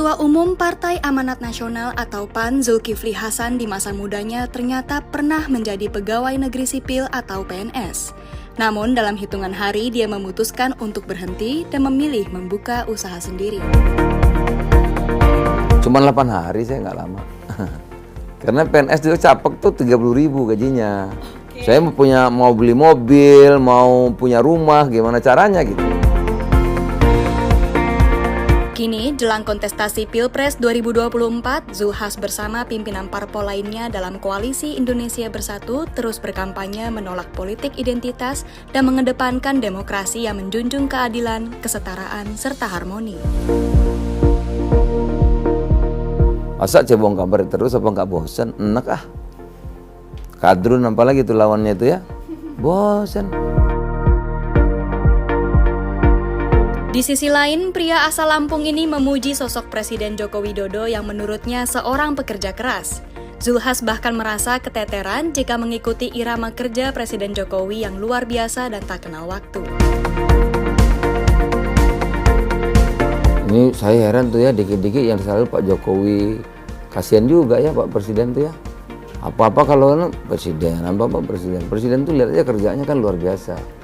Ketua Umum Partai Amanat Nasional atau PAN Zulkifli Hasan di masa mudanya ternyata pernah menjadi pegawai negeri sipil atau PNS. Namun dalam hitungan hari dia memutuskan untuk berhenti dan memilih membuka usaha sendiri. Cuma 8 hari, saya nggak lama. Karena PNS itu capek tuh 30.000 gajinya. Saya mau beli mobil, mau punya rumah, gimana caranya gitu. Kini, jelang kontestasi Pilpres 2024, Zulhas bersama pimpinan parpol lainnya dalam Koalisi Indonesia Bersatu terus berkampanye menolak politik identitas dan mengedepankan demokrasi yang menjunjung keadilan, kesetaraan, serta harmoni. Masa cebong kabar terus apa nggak bosan? Enak ah. Kadrun apalagi tuh lawannya itu ya. Bosan. Di sisi lain, pria asal Lampung ini memuji sosok Presiden Joko Widodo yang menurutnya seorang pekerja keras. Zulhas bahkan merasa keteteran jika mengikuti irama kerja Presiden Jokowi yang luar biasa dan tak kenal waktu. Ini saya heran tuh ya, dikit-dikit yang selalu Pak Jokowi. Kasihan juga ya Pak Presiden tuh ya. Apa-apa kalau Presiden, apa-apa Presiden. Presiden tuh lihat aja kerjanya kan luar biasa.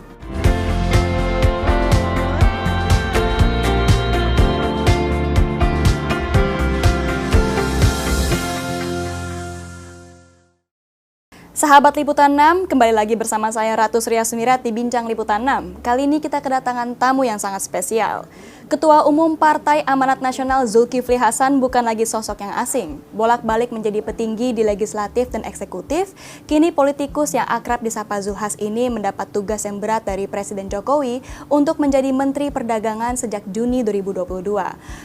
Sahabat Liputan 6, kembali lagi bersama saya Ratu Surya Sumirat di Bincang Liputan 6. Kali ini kita kedatangan tamu yang sangat spesial. Ketua Umum Partai Amanat Nasional Zulkifli Hasan bukan lagi sosok yang asing. Bolak-balik menjadi petinggi di legislatif dan eksekutif, kini politikus yang akrab disapa Zulhas ini mendapat tugas yang berat dari Presiden Jokowi untuk menjadi Menteri Perdagangan sejak Juni 2022.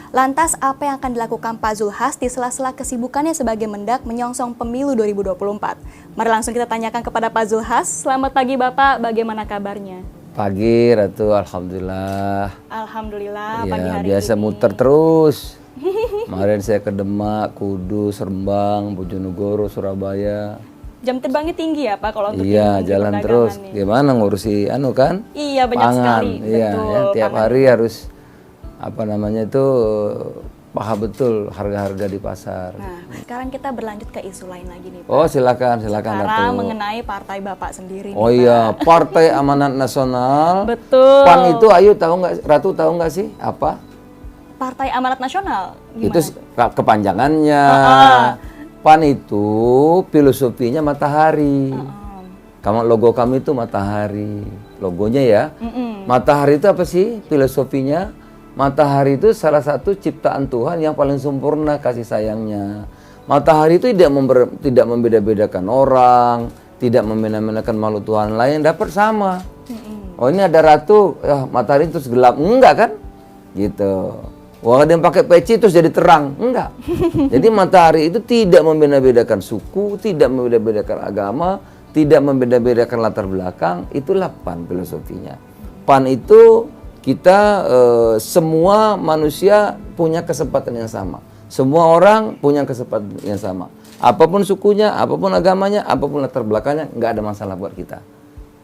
Lantas, apa yang akan dilakukan Pak Zulhas di sela-sela kesibukannya sebagai Mendak menyongsong pemilu 2024? Mari langsung kita tanyakan kepada Pak Zulhas. Selamat pagi Bapak, bagaimana kabarnya? Pagi Ratu, alhamdulillah. Alhamdulillah, Ya, pagi hari biasa ini. muter terus. Kemarin saya ke Demak, Kudus, Rembang, Bojonegoro, Surabaya. Jam terbangnya tinggi ya Pak kalau untuk Iya, di jalan perdagangan terus. nih. Gimana ngurusi kan? Iya, banyak pangan. sekali. Iya, Betul, ya, tiap pangan. hari harus paham betul harga-harga di pasar. Nah, sekarang kita berlanjut ke isu lain lagi nih Pak. Oh, silakan Ratu. Sekarang mengenai partai Bapak sendiri Oh nih, iya, Pak. Partai Amanat Nasional. Betul. PAN itu, ayo tahu nggak, Ratu tahu nggak sih apa? Partai Amanat Nasional. Gimana? Itu kepanjangannya. PAN itu filosofinya matahari. Kamu logo kami itu matahari. Logonya ya. Matahari itu apa sih filosofinya? Matahari itu salah satu ciptaan Tuhan yang paling sempurna kasih sayangnya. Matahari itu tidak membeda-bedakan orang, tidak membeda-bedakan makhluk Tuhan lain, dapat sama. Oh ini ada ratu, matahari terus gelap, enggak kan? Gitu. Wah ada yang pakai peci terus jadi terang, enggak. Jadi matahari itu tidak membeda-bedakan suku, tidak membeda-bedakan agama, tidak membeda-bedakan latar belakang. Itulah PAN filosofinya. PAN itu kita semua manusia punya kesempatan yang sama. Semua orang punya kesempatan yang sama. Apapun sukunya, apapun agamanya, apapun latar belakangnya, nggak ada masalah buat kita.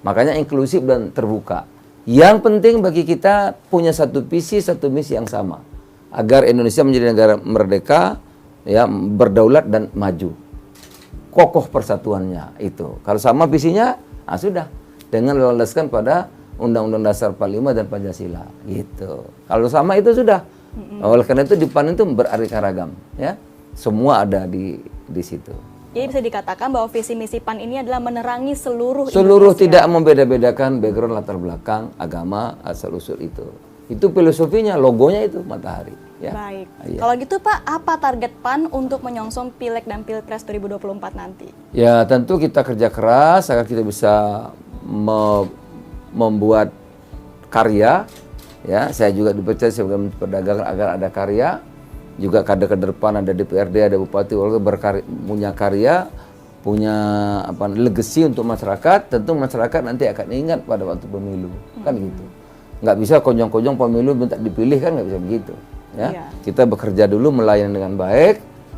Makanya inklusif dan terbuka. Yang penting bagi kita punya satu visi, satu misi yang sama. Agar Indonesia menjadi negara merdeka, ya, berdaulat dan maju. Kokoh persatuannya itu. Kalau sama visinya, sudah. Dengan melandaskan pada Undang-Undang Dasar 45 dan Pancasila gitu. Kalau sama itu sudah. Oleh karena itu di PAN itu beraneka ragam ya. Semua ada di situ. Jadi bisa dikatakan bahwa visi misi PAN ini adalah menerangi seluruh Indonesia. Tidak membeda-bedakan background latar belakang, agama, asal usul itu. Itu filosofinya, logonya itu matahari ya. Baik. Ya. Kalau gitu Pak, apa target PAN untuk menyongsong Pileg dan Pilpres 2024 nanti? Ya, tentu kita kerja keras agar kita bisa membuat karya, ya. Saya juga dipercaya sebagai pedagang agar ada karya. Juga kader-kader PAN ada DPRD, ada Bupati, punya karya, punya legacy untuk masyarakat. Tentu masyarakat nanti akan ingat pada waktu pemilu, kan gitu. Nggak bisa konyong-konyong pemilu minta dipilih, kan nggak bisa begitu. Ya, Iya. Kita bekerja dulu melayani dengan baik.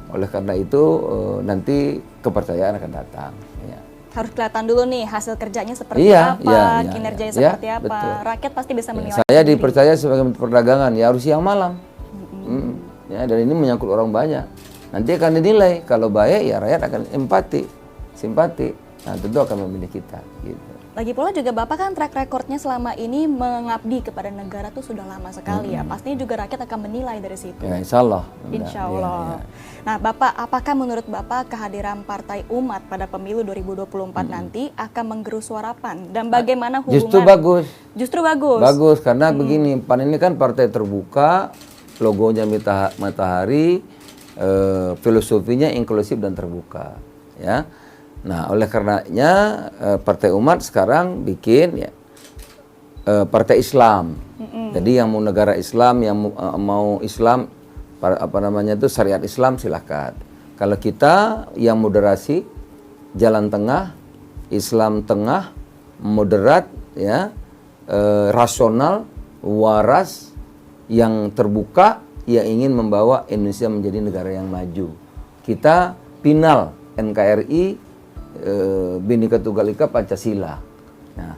Oleh karena itu nanti kepercayaan akan datang. Ya. Harus kelihatan dulu nih hasil kerjanya seperti apa, kinerjanya seperti apa. Betul. Rakyat pasti bisa menilai. Saya dipercaya sebagai Menteri Perdagangan, ya harus siang malam. Ya, dan ini menyangkut orang banyak. Nanti akan dinilai, kalau baik ya rakyat akan empati, simpati. Nah, tentu akan memilih kita. Gitu. Lagi pula juga Bapak kan track recordnya selama ini mengabdi kepada negara tuh sudah lama sekali ya. Pastinya juga rakyat akan menilai dari situ. Ya, insya Allah. Insya Ya, Allah. ya. Nah Bapak, apakah menurut Bapak kehadiran Partai Umat pada pemilu 2024 nanti akan menggerus suara PAN? Dan bagaimana hubungan? Justru bagus. Justru bagus? Bagus, karena begini, PAN ini kan partai terbuka, logonya matahari, filosofinya inklusif dan terbuka. Ya. Nah, oleh karenanya Partai Umat sekarang bikin ya Partai Islam. Jadi yang mau negara Islam, yang mau Islam, apa namanya itu syariat Islam, silahkan. Kalau kita yang moderasi, jalan tengah, Islam tengah, moderat, ya, rasional, waras, yang terbuka, yang ingin membawa Indonesia menjadi negara yang maju. Kita final NKRI, Bhinneka Tunggal Ika, Pancasila. Nah,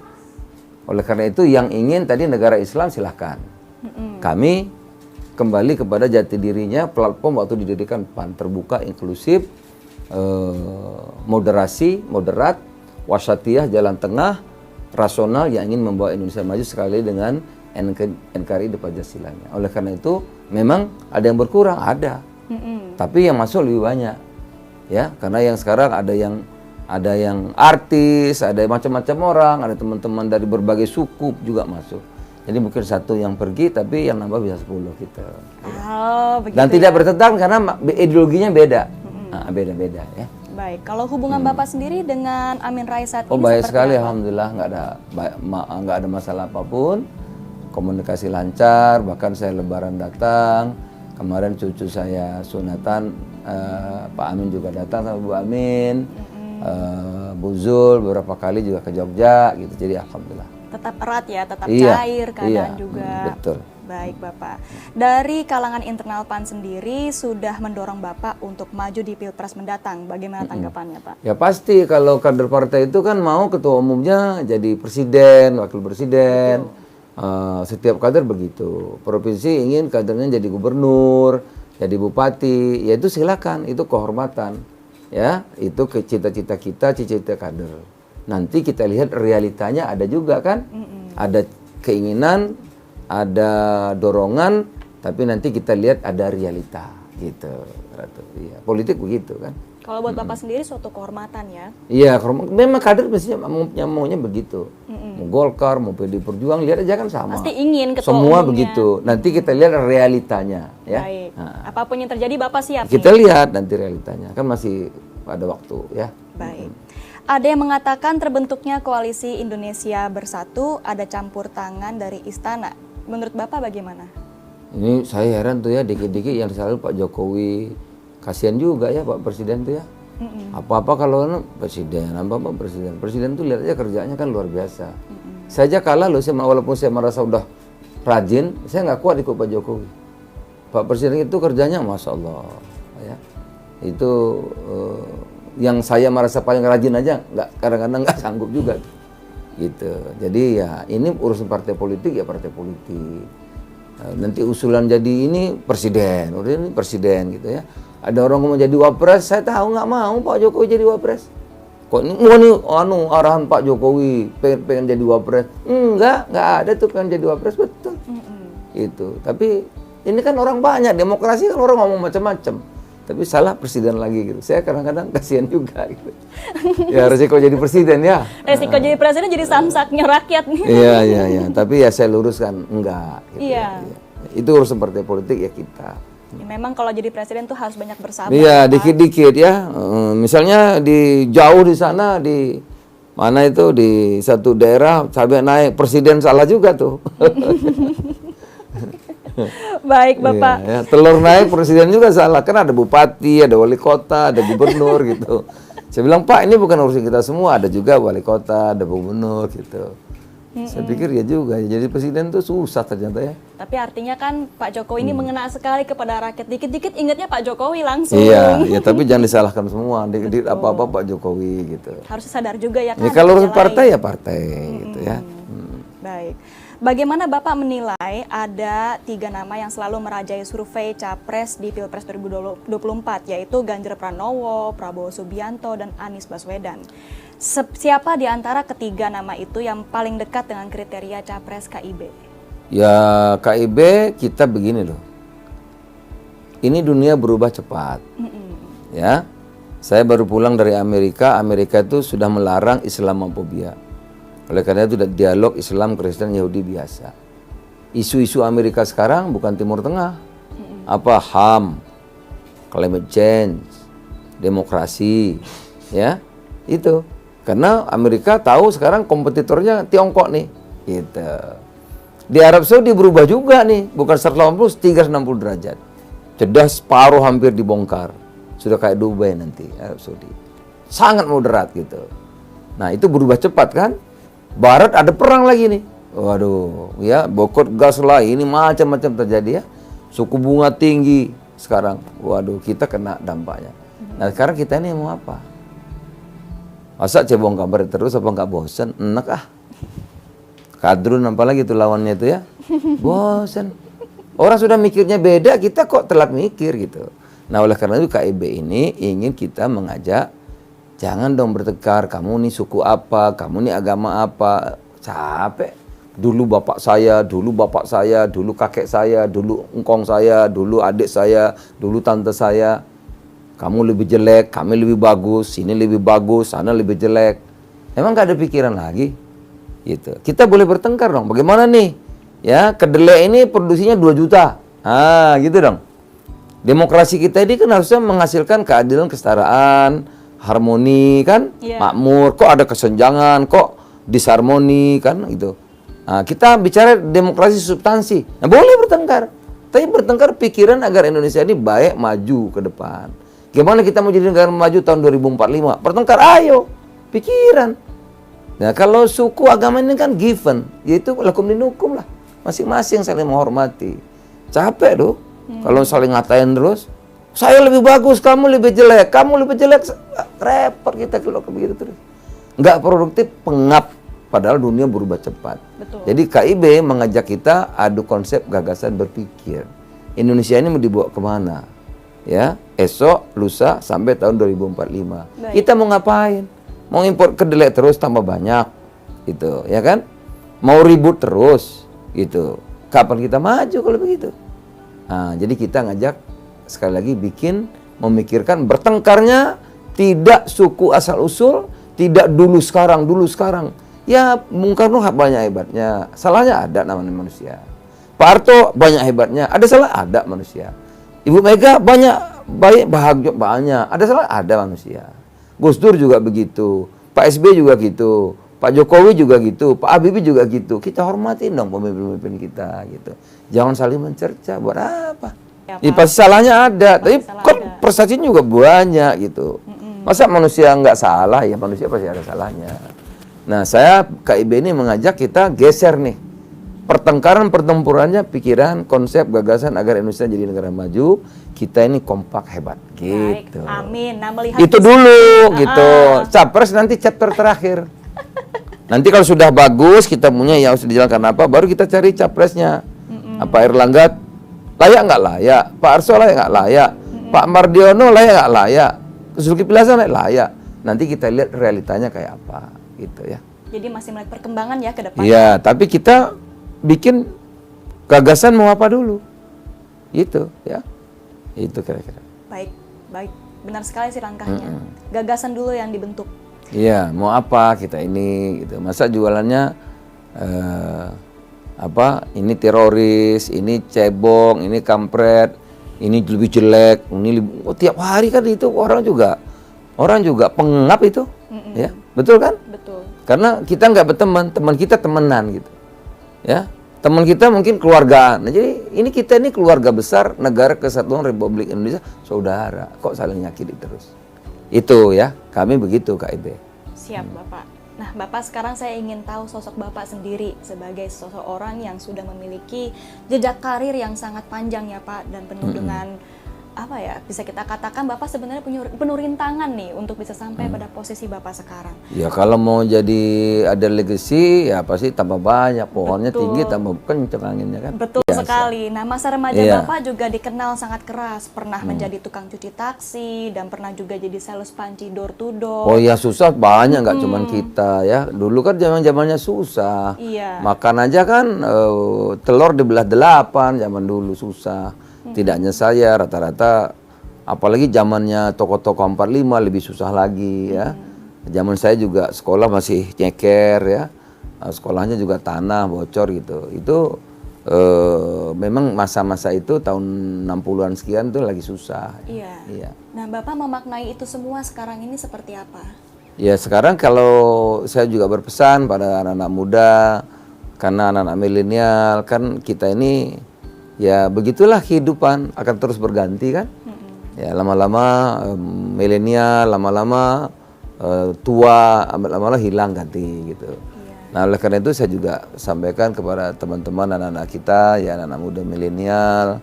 oleh karena itu yang ingin tadi negara Islam silahkan. Kami kembali kepada jati dirinya, platform waktu didirikan PAN, terbuka, inklusif, moderasi, moderat, wasatiyah, jalan tengah, rasional, yang ingin membawa Indonesia maju sekali dengan NKRI dan Pancasilanya. Oleh karena itu memang ada yang berkurang, ada. Tapi yang masuk lebih banyak. Ya, karena yang sekarang ada yang artis, ada macam-macam orang, ada teman-teman dari berbagai suku juga masuk. Jadi mungkin satu yang pergi, tapi yang nambah bisa 10 kita. Oh, begitu. Dan tidak bertentangan karena ideologinya beda. Nah, beda-beda ya. Baik, kalau hubungan Bapak sendiri dengan Amin Rais saat ini Baik seperti sekali, apa? alhamdulillah, nggak ada masalah apapun, komunikasi lancar, bahkan saya Lebaran datang, kemarin cucu saya sunatan, Pak Amin juga datang sama Bu Amin, Bu Zul beberapa kali juga ke Jogja, gitu. Jadi alhamdulillah. Tetap erat ya, tetap Iya, cair keadaan iya, juga. betul. Baik Bapak, dari kalangan internal PAN sendiri sudah mendorong Bapak untuk maju di Pilpres mendatang. Bagaimana tanggapannya Pak? Ya pasti, kalau kader partai itu kan mau ketua umumnya jadi presiden, wakil presiden. Setiap kader begitu. Provinsi ingin kadernya jadi gubernur, jadi bupati, ya itu silakan, itu kehormatan. Ya, itu cita-cita kita, cita-cita kader. Nanti kita lihat realitanya ada juga kan? Ada keinginan, ada dorongan, tapi nanti kita lihat ada realita gitu. Iya, politik begitu kan. Kalau buat Bapak sendiri suatu kehormatan ya? Iya, memang kader mestinya maunya begitu. Mau Golkar, mau PD Perjuangan, lihat aja kan sama. Pasti ingin ketua semua umumnya. begitu. Nanti kita lihat realitanya ya. Baik, Nah, apapun yang terjadi Bapak siap kita nih? lihat nanti realitanya, kan masih ada waktu ya. Baik. Ada yang mengatakan terbentuknya koalisi Indonesia Bersatu ada campur tangan dari istana. Menurut Bapak bagaimana? Ini saya heran tuh ya, dikit-dikit yang selalu Pak Jokowi, kasihan juga ya Pak Presiden tuh ya. Apa-apa kalau presiden, apa-apa presiden. Presiden tuh lihat aja kerjanya kan luar biasa. Saya aja kalah loh, walaupun saya merasa udah rajin, saya nggak kuat ikut Pak Jokowi. Pak Presiden itu kerjanya Masya Allah. Ya. Itu yang saya merasa paling rajin aja, kadang-kadang nggak sanggup juga. Gitu. Jadi ya ini urusan partai politik ya partai politik. Nanti usulan jadi ini presiden, udah ini presiden gitu ya. Ada orang mau jadi wapres, saya tahu nggak mau Pak Jokowi jadi wapres. Kok ini mau nih arahan Pak Jokowi pengen jadi wapres? Nggak ada tuh pengen jadi wapres, betul. Itu. Tapi ini kan orang banyak, demokrasi kan orang ngomong macam-macam. Tapi salah presiden lagi gitu. Saya kadang-kadang kasihan juga gitu. Ya resiko jadi presiden ya. Resiko jadi presiden jadi samsaknya rakyat nih. Iya. Tapi ya saya luruskan enggak. Gitu, Iya. ya. Itu urusan partai politik ya kita. Ya, memang kalau jadi presiden tuh harus banyak bersabar. Iya, Pak. dikit-dikit ya. Misalnya jauh di sana di mana itu di satu daerah sampai naik presiden salah juga tuh. Baik Bapak. Iya, ya. Telur naik presiden juga salah, kan ada bupati, ada wali kota, ada gubernur gitu. Saya bilang Pak ini bukan urusan kita semua, ada juga wali kota, ada gubernur gitu. Saya pikir ya juga, jadi presiden itu susah ternyata ya. Tapi artinya kan Pak Jokowi ini mengena sekali kepada rakyat. Dikit-dikit ingatnya Pak Jokowi langsung. Iya, tapi jangan disalahkan semua, dikit-dikit apa-apa Pak Jokowi gitu. Harus sadar juga ya kan. Ya, kalau urusan kerja partai lain. ya partai gitu ya. Baik. Bagaimana Bapak menilai ada 3 nama yang selalu merajai survei Capres di Pilpres 2024, yaitu Ganjar Pranowo, Prabowo Subianto, dan Anies Baswedan. Siapa di antara ketiga nama itu yang paling dekat dengan kriteria Capres KIB? Ya KIB kita begini loh. Ini dunia berubah cepat. Ya. Saya baru pulang dari Amerika. Amerika itu sudah melarang Islamofobia. Oleh karena itu dialog Islam, Kristen, Yahudi biasa. Isu-isu Amerika sekarang bukan Timur Tengah. Apa HAM, climate change, demokrasi, ya itu. Karena Amerika tahu sekarang kompetitornya Tiongkok nih. Gitu. Di Arab Saudi berubah juga nih, bukan 180, 360 derajat. Jeda separuh hampir dibongkar. Sudah kayak Dubai nanti Arab Saudi. Sangat moderat gitu. Nah itu berubah cepat kan. Barat ada perang lagi nih. Waduh, ya bokot gas lah, ini macam-macam terjadi ya. Suku bunga tinggi sekarang. Waduh, kita kena dampaknya. Nah sekarang kita ini mau apa? Masa cebong kabar terus apa nggak bosan? Enak ah. Kadrun apalagi itu lawannya itu ya. Bosan. Orang sudah mikirnya beda, kita kok telat mikir gitu. Nah oleh karena itu KIB ini ingin kita mengajak, jangan dong bertengkar, kamu nih suku apa, kamu nih agama apa. Capek. Dulu bapak saya, dulu kakek saya, dulu engkong saya, dulu adik saya, dulu tante saya. Kamu lebih jelek, kami lebih bagus, sini lebih bagus, sana lebih jelek. Emang gak ada pikiran lagi? Gitu. Kita boleh bertengkar dong. Bagaimana nih? Ya, kedelai ini produksinya 2 juta. Ah, gitu dong. Demokrasi kita ini kan harusnya menghasilkan keadilan, kesetaraan, harmoni kan, makmur. Kok ada kesenjangan, kok disharmoni kan gitu. Nah, kita bicara demokrasi substansi. Nah, boleh bertengkar. Tapi bertengkar pikiran agar Indonesia ini baik, maju ke depan. Gimana kita mau jadi negara maju tahun 2045? Bertengkar, ayo. Pikiran. Nah, kalau suku agama ini kan given, yaitu lakum dinukum lah. Masing-masing saling menghormati. Capek loh. Kalau saling ngatain terus, saya lebih bagus, kamu lebih jelek, repot kita kalau begitu terus. Nggak produktif, pengap. Padahal dunia berubah cepat. Betul. Jadi KIB mengajak kita adu konsep gagasan berpikir. Indonesia ini mau dibawa kemana? Ya, esok, lusa, sampai tahun 2045. Baik. Kita mau ngapain? Mau impor kedelai terus tambah banyak, gitu, ya kan? Mau ribut terus, gitu. Kapan kita maju kalau begitu? Nah, jadi kita ngajak sekali lagi memikirkan bertengkarnya tidak suku asal usul, tidak dulu sekarang. Ya, Bung Karno banyak hebatnya, salahnya ada namanya manusia. Pak Harto banyak hebatnya, ada salah ada manusia. Ibu Mega banyak bahagia banyak, ada salah ada manusia. Gus Dur juga begitu, Pak SB juga gitu, Pak Jokowi juga gitu, Pak Habibie juga gitu. Kita hormatin dong pemimpin-pemimpin kita gitu. Jangan saling mencerca, buat apa? Ya, pasti salahnya ada, tapi kan prestasinya juga banyak gitu. Masa manusia nggak salah? Ya manusia pasti ada salahnya. Nah, saya KIB ini mengajak kita geser nih. Pertempurannya pikiran, konsep, gagasan agar Indonesia jadi negara maju. Kita ini kompak hebat gitu. Baik, amin. Nah, melihat itu dulu gitu. Capres nanti chapter terakhir. Nanti kalau sudah bagus kita punya yang harus dijalankan apa, baru kita cari capresnya. Apa Erlangga layak nggak layak? Pak Arso layak nggak layak? Pak Mardiono layak nggak layak? Zulkifli Hasan layak? Nanti kita lihat realitanya kayak apa gitu ya. Jadi masih melihat perkembangan ya ke depan. Iya, tapi kita bikin gagasan mau apa dulu. Gitu ya. Itu kira-kira. Baik. Benar sekali sih langkahnya. Gagasan dulu yang dibentuk. Iya, mau apa kita ini gitu. Masa jualannya ini teroris, ini cebong, ini kampret, ini lebih jelek, ini tiap hari kan itu orang juga pengap itu. Ya, betul kan? Betul. Karena kita nggak berteman, teman kita temenan gitu. Ya. Teman kita mungkin keluarga. Nah, jadi kita ini keluarga besar Negara Kesatuan Republik Indonesia, saudara. Kok saling nyakiti terus? Itu ya, kami begitu KIB. Siap Bapak. Nah Bapak, sekarang saya ingin tahu sosok Bapak sendiri sebagai sosok orang yang sudah memiliki jejak karir yang sangat panjang ya Pak, dan penuh dengan apa ya, bisa kita katakan Bapak sebenarnya penuh rintangan nih untuk bisa sampai pada posisi Bapak sekarang. Ya kalau mau jadi ada legacy ya pasti tambah banyak, pohonnya tinggi tambah kenceng anginnya kan. Betul Biasa. sekali. Nah, masa remaja Iya. Bapak juga dikenal sangat keras, pernah menjadi tukang cuci taksi dan pernah juga jadi sales panci door to door. Oh ya susah banyak, nggak cuman kita ya. Dulu kan zamannya susah. Iya. Makan aja kan telur dibelah 8 zaman dulu susah. Tidak hanya saya, rata-rata apalagi zamannya toko-toko 45 lebih susah lagi ya. Zaman saya juga sekolah masih nyeker ya. Sekolahnya juga tanah bocor gitu. Itu memang masa-masa itu tahun 60-an sekian tuh lagi susah. Iya. Iya. Nah, Bapak memaknai itu semua sekarang ini seperti apa? Ya sekarang kalau saya juga berpesan pada anak-anak muda, karena anak-anak milenial kan kita ini ya begitulah kehidupan akan terus berganti kan. Ya lama-lama milenial, lama-lama tua, lama-lama hilang ganti gitu. Nah oleh karena itu saya juga sampaikan kepada teman-teman anak-anak kita, ya anak-anak muda milenial,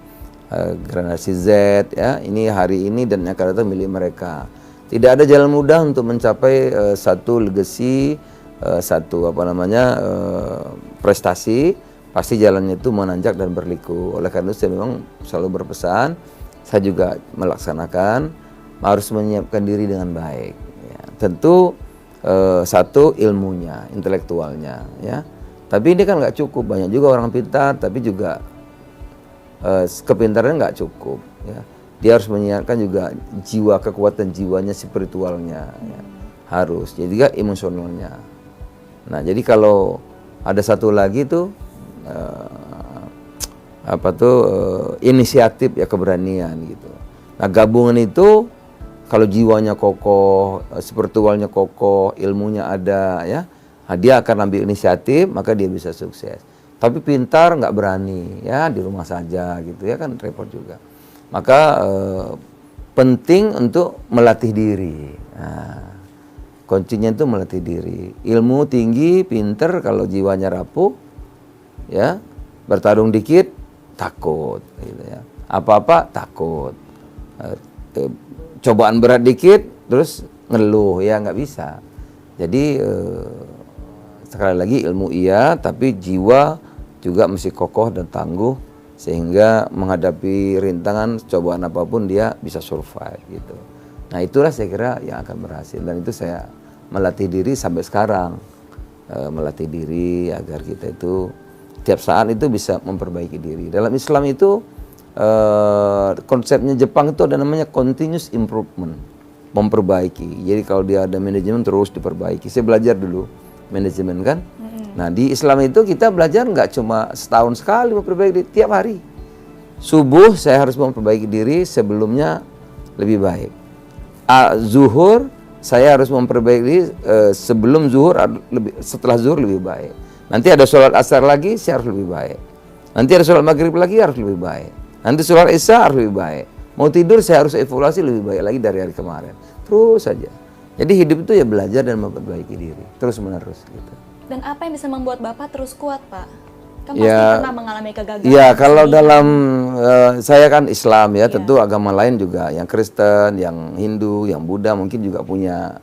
generasi Z, ya ini hari ini dan yang akan datang milik mereka. Tidak ada jalan mudah untuk mencapai satu legacy, satu prestasi. Pasti jalannya itu menanjak dan berliku. Oleh karena itu saya memang selalu berpesan, saya juga melaksanakan, harus menyiapkan diri dengan baik. Ya. Tentu satu ilmunya, intelektualnya, ya. Tapi ini kan nggak cukup, banyak juga orang pintar, tapi juga kepintarannya nggak cukup. Ya. Dia harus menyiapkan juga jiwa, kekuatan jiwanya, spiritualnya, ya. Harus. Jadi juga emosionalnya. Nah, jadi kalau ada satu lagi tuh inisiatif ya, keberanian gitu. Nah, gabungan itu kalau jiwanya kokoh, spiritualnya kokoh, ilmunya ada ya, nah, dia akan ambil inisiatif, maka dia bisa sukses. Tapi pintar nggak berani ya, di rumah saja gitu ya kan repot juga. Maka penting untuk melatih diri. Nah, kuncinya itu melatih diri. Ilmu tinggi, pintar, kalau jiwanya rapuh, ya bertarung dikit takut, gitu ya. Apa-apa takut. Cobaan berat dikit, terus ngeluh, ya nggak bisa. Jadi sekali lagi ilmu iya, tapi jiwa juga mesti kokoh dan tangguh, sehingga menghadapi rintangan, cobaan apapun dia bisa survive gitu. Nah itulah saya kira yang akan berhasil, dan itu saya melatih diri sampai sekarang, melatih diri agar kita itu tiap saat itu bisa memperbaiki diri. Dalam Islam itu konsepnya Jepang itu ada namanya continuous improvement, memperbaiki. Jadi kalau dia ada manajemen terus diperbaiki. Saya belajar dulu manajemen kan. Nah di Islam itu kita belajar nggak cuma setahun sekali memperbaiki diri, tiap hari. Subuh saya harus memperbaiki diri sebelumnya lebih baik. Zuhur saya harus memperbaiki diri sebelum zuhur, setelah zuhur lebih baik. Nanti ada sholat asar lagi, saya harus lebih baik. Nanti ada sholat maghrib lagi, harus lebih baik. Nanti sholat isya harus lebih baik. Mau tidur saya harus evaluasi lebih baik lagi dari hari kemarin. Terus saja. Jadi hidup itu ya belajar dan memperbaiki diri, terus menerus gitu. Dan apa yang bisa membuat Bapak terus kuat, Pak? Kan Ya, pasti pernah mengalami kegagalan. Iya, kalau dalam saya kan Islam ya, tentu agama lain juga, yang Kristen, yang Hindu, yang Buddha mungkin juga punya.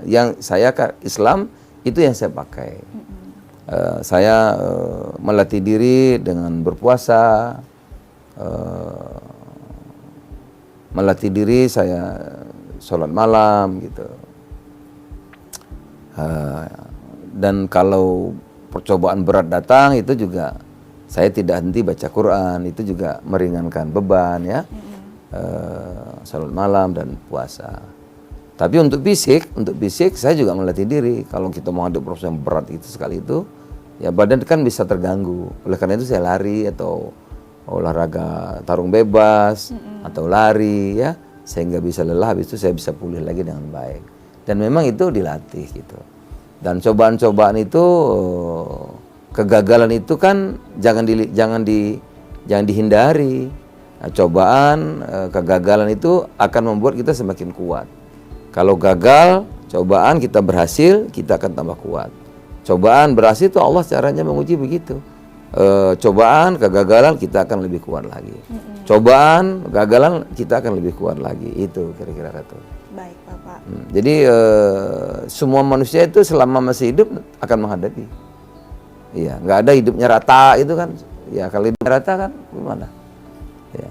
Yang saya kan Islam itu yang saya pakai. Saya melatih diri dengan berpuasa, melatih diri saya sholat malam gitu. Dan kalau percobaan berat datang itu juga saya tidak henti baca Quran, itu juga meringankan beban ya. Salat malam dan puasa. Tapi untuk fisik saya juga melatih diri. Kalau kita mau ada proses yang berat itu sekali itu, ya badan kan bisa terganggu. Oleh karena itu saya lari atau olahraga tarung bebas atau lari ya, sehingga bisa lelah, habis itu saya bisa pulih lagi dengan baik. Dan memang itu dilatih gitu. Dan cobaan-cobaan itu, kegagalan itu kan jangan dihindari. Nah, cobaan, kegagalan itu akan membuat kita semakin kuat. Kalau gagal, cobaan kita berhasil, kita akan tambah kuat. Cobaan berhasil itu Allah caranya menguji begitu. cobaan, kegagalan kita akan lebih kuat lagi. Cobaan, kegagalan kita akan lebih kuat lagi. Itu kira-kira Ratu. Baik, Bapak. Jadi semua manusia itu selama masih hidup akan menghadapi. Iya, nggak ada hidupnya rata itu kan. Ya kalau hidupnya rata kan gimana? Ya.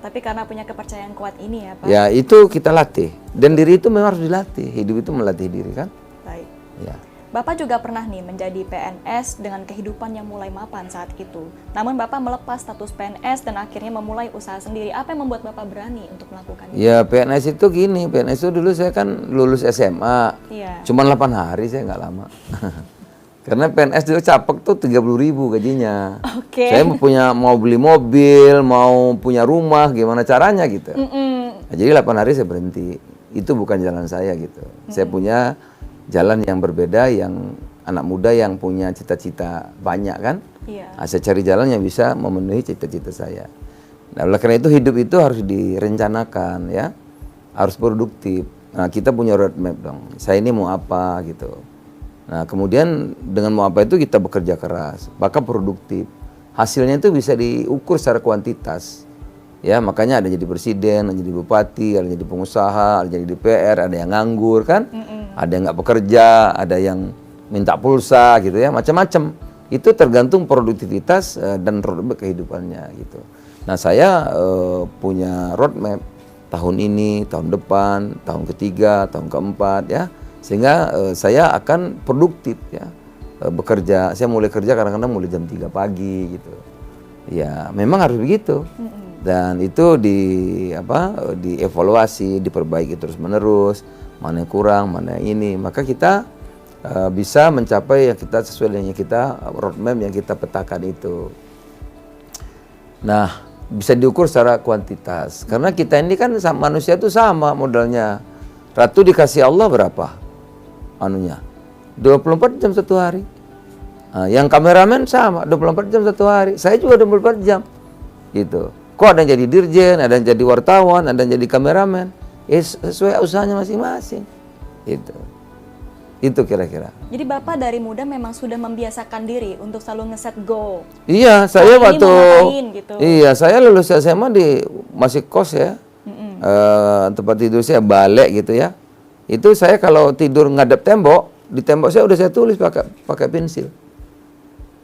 Tapi karena punya kepercayaan kuat ini ya, Pak. Ya itu kita latih. Dan diri itu memang harus dilatih. Hidup itu melatih diri kan. Baik. Ya. Bapak juga pernah nih menjadi PNS dengan kehidupan yang mulai mapan saat itu. Namun Bapak melepas status PNS dan akhirnya memulai usaha sendiri. Apa yang membuat Bapak berani untuk melakukan itu? Ya PNS itu gini, PNS itu dulu saya kan lulus SMA. Iya. Cuman 8 hari, saya nggak lama. Karena PNS dulu capek tuh 30.000 gajinya. Oke. Saya mau beli mobil, mau punya rumah, gimana caranya gitu. Nah, jadi 8 hari saya berhenti. Itu bukan jalan saya gitu. Saya punya jalan yang berbeda, yang anak muda yang punya cita-cita banyak kan. Iya. Nah, saya cari jalan yang bisa memenuhi cita-cita saya. Nah, oleh karena itu hidup itu harus direncanakan ya. Harus produktif. Nah, kita punya roadmap dong. Saya ini mau apa gitu. Nah, kemudian dengan mau apa itu kita bekerja keras, maka produktif. Hasilnya itu bisa diukur secara kuantitas. Ya, makanya ada jadi presiden, ada jadi bupati, ada jadi pengusaha, ada jadi DPR, ada yang nganggur kan? Ada yang nggak bekerja, ada yang minta pulsa gitu ya, macam-macam. Itu tergantung produktivitas dan roadmap kehidupannya gitu. Nah, saya punya roadmap tahun ini, tahun depan, tahun ketiga, tahun keempat ya. Sehingga saya akan produktif ya, bekerja. Saya mulai kerja kadang-kadang mulai jam 3 pagi gitu. Ya memang harus begitu. Dan itu dievaluasi, diperbaiki terus menerus. Mana yang kurang, mana yang ini. Maka kita bisa mencapai yang kita sesuai dengan kita roadmap yang kita petakan itu. Nah bisa diukur secara kuantitas. Karena kita ini kan manusia itu sama modalnya. Ratu dikasih Allah berapa? 24 jam satu hari. Nah, yang kameramen sama 24 jam satu hari. Saya juga 24 jam. Gitu. Kok ada yang jadi dirjen, ada yang jadi wartawan, ada yang jadi kameramen. Sesuai usahanya masing-masing. Gitu. Itu kira-kira. Jadi Bapak dari muda memang sudah membiasakan diri untuk selalu ngeset goal. Iya, saya ini waktu mau ngapain, gitu. Iya, saya lulus SMA masih kos ya. Tempat tidur saya balik gitu ya. Itu saya kalau tidur ngadep tembok, di tembok saya udah saya tulis pakai pensil.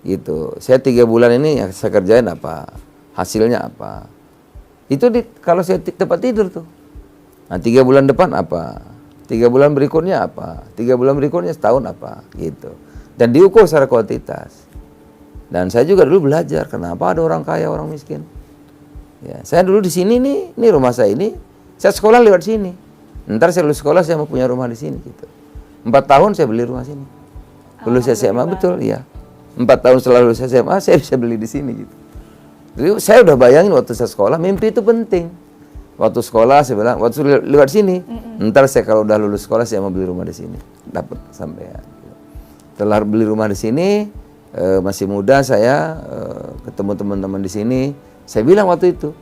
Gitu. Saya 3 bulan ini ya saya kerjain apa, hasilnya apa. Itu kalau saya tempat tidur tuh. Nah 3 bulan depan apa, 3 bulan berikutnya apa, 3 bulan berikutnya setahun apa, gitu. Dan diukur secara kuantitas. Dan saya juga dulu belajar kenapa ada orang kaya, orang miskin. Ya, saya dulu di sini nih rumah saya ini, saya sekolah lewat sini. Ntar saya lulus sekolah saya mau punya rumah di sini gitu. 4 tahun saya beli rumah sini. Lulus SMA betul, iya. 4 tahun setelah lulus SMA saya bisa beli di sini gitu. Jadi saya udah bayangin waktu saya sekolah mimpi itu penting. Waktu sekolah saya bilang waktu lewat sini, ntar saya kalau udah lulus sekolah saya mau beli rumah di sini. Dapat sampean. Setelah beli rumah di sini, masih muda saya ketemu teman-teman di sini. Saya bilang waktu itu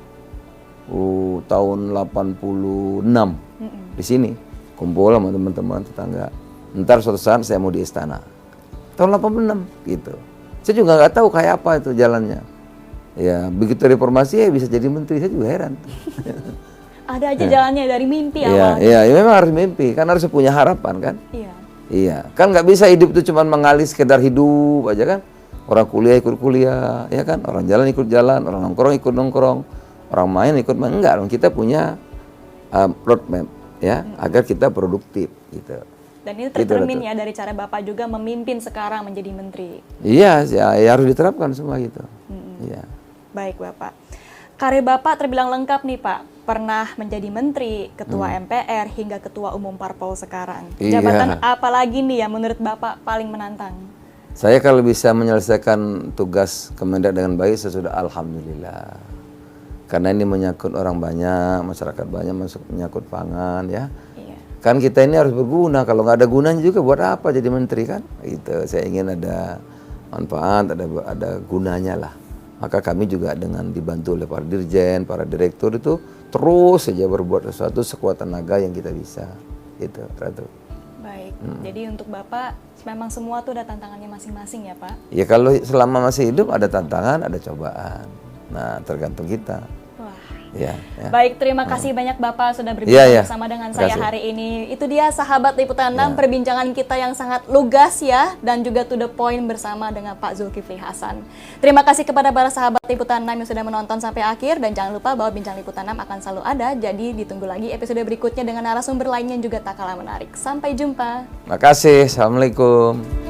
tahun 86 di sini kumpul sama teman-teman tetangga. Ntar suatu saat saya mau di istana. Tahun 86 gitu. Saya juga nggak tahu kayak apa itu jalannya. Ya begitu reformasi ya bisa jadi menteri. Saya juga heran. Ada aja jalannya dari mimpi awalnya. Iya, memang harus mimpi. Kan harus punya harapan kan. Iya. Kan nggak bisa hidup itu cuma mengalir sekedar hidup aja kan. Orang kuliah ikut kuliah, ya kan. Orang jalan ikut jalan, orang nongkrong ikut nongkrong, orang main ikut main. Enggak dong. Kita punya roadmap ya agar kita produktif gitu. Dan ini tercermin ya dari cara Bapak juga memimpin sekarang menjadi menteri. Iya, ya harus diterapkan semua gitu. Iya. Baik Bapak. Karir Bapak terbilang lengkap nih Pak. Pernah menjadi menteri, ketua MPR hingga ketua umum parpol sekarang. Jabatan apa lagi nih yang menurut Bapak paling menantang? Saya kalau bisa menyelesaikan tugas Kemendak dengan baik saya sudah alhamdulillah. Karena ini menyangkut orang banyak, masyarakat banyak, menyangkut pangan ya. Kan kita ini harus berguna, kalau nggak ada gunanya juga buat apa jadi menteri kan? Gitu. Saya ingin ada manfaat, ada gunanya lah. Maka kami juga dengan dibantu oleh para dirjen, para direktur itu terus saja berbuat sesuatu sekuat tenaga yang kita bisa. Gitu, Ratu. Baik. Jadi untuk Bapak memang semua tuh ada tantangannya masing-masing ya Pak? Ya kalau selama masih hidup ada tantangan, ada cobaan. Nah, tergantung kita. Wah. Ya, ya. Baik, terima kasih banyak Bapak sudah Iya, berbincang iya. bersama dengan Terima saya kasih. hari ini. Itu dia sahabat Liputan 6, Ya. perbincangan kita yang sangat lugas ya, dan juga to the point bersama dengan Pak Zulkifli Hasan. Terima kasih kepada para sahabat Liputan 6 yang sudah menonton sampai akhir, dan jangan lupa bahwa Bincang Liputan 6 akan selalu ada, jadi ditunggu lagi episode berikutnya dengan narasumber lainnya yang juga tak kalah menarik. Sampai jumpa. Makasih. Assalamualaikum.